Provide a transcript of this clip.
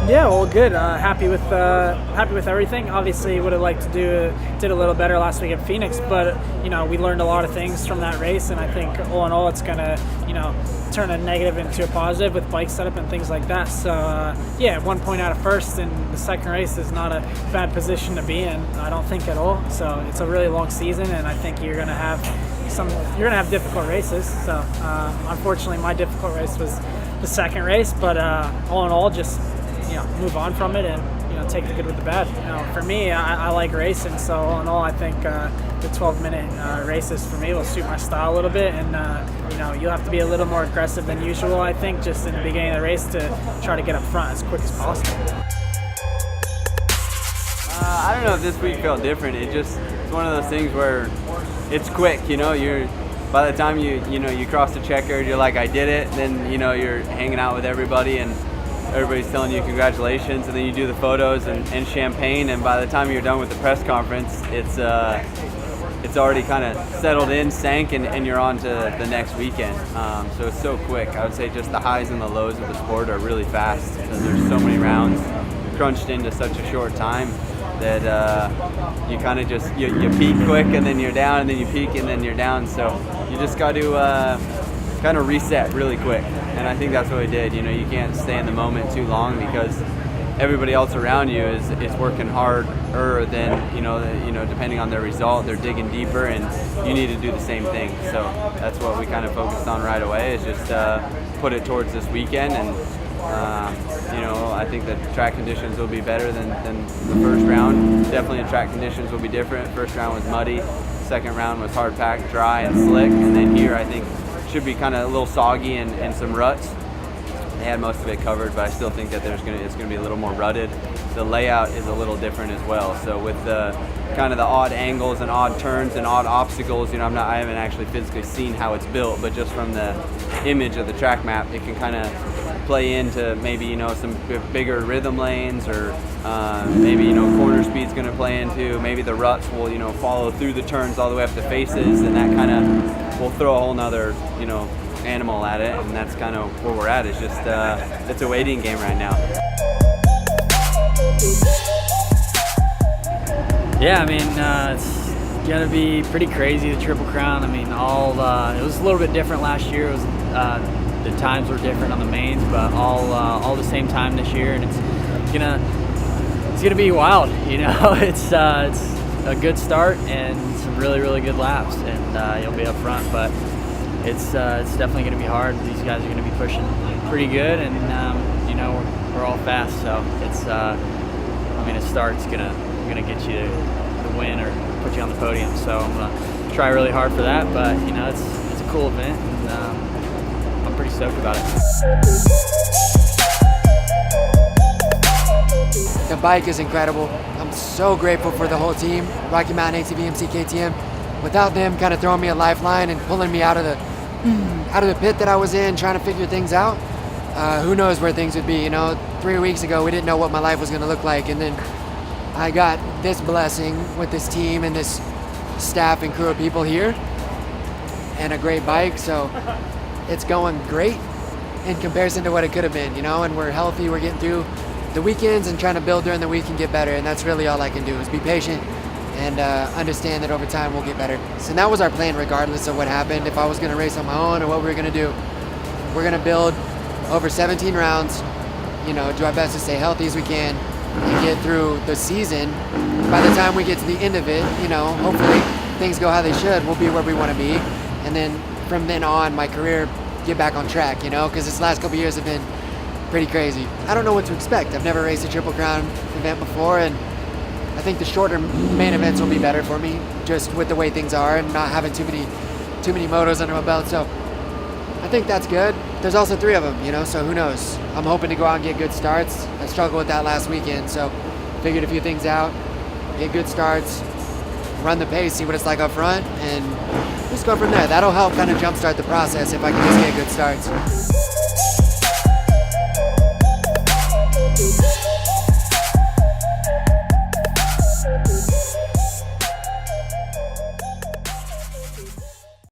Yeah, well, good. Happy with everything. Obviously, would have liked to did a little better last week at Phoenix, but we learned a lot of things from that race, and I think all in all, it's gonna turn a negative into a positive with bike setup and things like that. So yeah, 1 point out of first in the second race is not a bad position to be in. I don't think at all. So it's a really long season, and I think you're gonna have difficult races. So unfortunately, my difficult race was the second race, but all in all, just move on from it and take the good with the bad. For me, I like racing, so all in all, I think the 12-minute races for me will suit my style a little bit, and you'll have to be a little more aggressive than usual, I think, just in the beginning of the race to try to get up front as quick as possible. I don't know if this week felt different. It's one of those things where it's quick. You're by the time you cross the checker, you're like, I did it. Then you're hanging out with everybody and everybody's telling you congratulations, and then you do the photos and champagne, and by the time you're done with the press conference, it's already kind of settled in, sank, and you're on to the next weekend. So it's so quick. I would say just the highs and the lows of the sport are really fast because there's so many rounds crunched into such a short time that you kind of just you peak quick and then you're down, and then you peak and then you're down. So you just got to kind of reset really quick, and I think that's what we did. You can't stay in the moment too long because everybody else around you is working harder than depending on their result, they're digging deeper, and you need to do the same thing. So that's what we kind of focused on right away, is just put it towards this weekend, and I think the track conditions will be better than the first round. Definitely the track conditions will be different. First round was muddy, second round was hard packed, dry and slick, and then here I think should be kind of a little soggy and some ruts. They had most of it covered, but I still think that it's going to be a little more rutted. The layout is a little different as well. So with the kind of the odd angles and odd turns and odd obstacles, I haven't actually physically seen how it's built, but just from the image of the track map, it can kind of play into maybe some bigger rhythm lanes, or maybe corner speed's going to play into. Maybe the ruts will follow through the turns all the way up to faces, and that kind of will throw a whole nother animal at it, and that's kind of where we're at. It's just it's a waiting game right now. Yeah, it's gonna be pretty crazy, the Triple Crown. It was a little bit different last year. It was the times were different on the mains, but all the same time this year, and it's gonna be wild. It's a good start and some really good laps, and you'll be up front, but it's definitely going to be hard. These guys are going to be pushing pretty good, and we're all fast, so it's a start's gonna get you the win or put you on the podium. So I'm gonna try really hard for that, but it's a cool event, and I'm pretty stoked about it. The bike is incredible. I'm so grateful for the whole team, Rocky Mountain, ATV, MC, KTM. Without them kind of throwing me a lifeline and pulling me out of the pit that I was in, trying to figure things out, who knows where things would be. 3 weeks ago, we didn't know what my life was going to look like, and then I got this blessing with this team and this staff and crew of people here, and a great bike. So it's going great in comparison to what it could have been, and we're healthy. We're getting through the weekends and trying to build during the week and get better, and that's really all I can do, is be patient and understand that over time we'll get better. So that was our plan, regardless of what happened. If I was going to race on my own or what we were going to do, we're going to build over 17 rounds, do our best to stay healthy as we can and get through the season. By the time we get to the end of it, hopefully things go how they should, we'll be where we want to be, and then from then on, my career get back on track, because this last couple years have been pretty crazy. I don't know what to expect. I've never raced a Triple Crown event before, and I think the shorter main events will be better for me, just with the way things are and not having too many motos under my belt. So I think that's good. There's also 3 of them, so who knows? I'm hoping to go out and get good starts. I struggled with that last weekend, so figured a few things out, get good starts, run the pace, see what it's like up front, and just go from there. That'll help kind of jumpstart the process if I can just get good starts.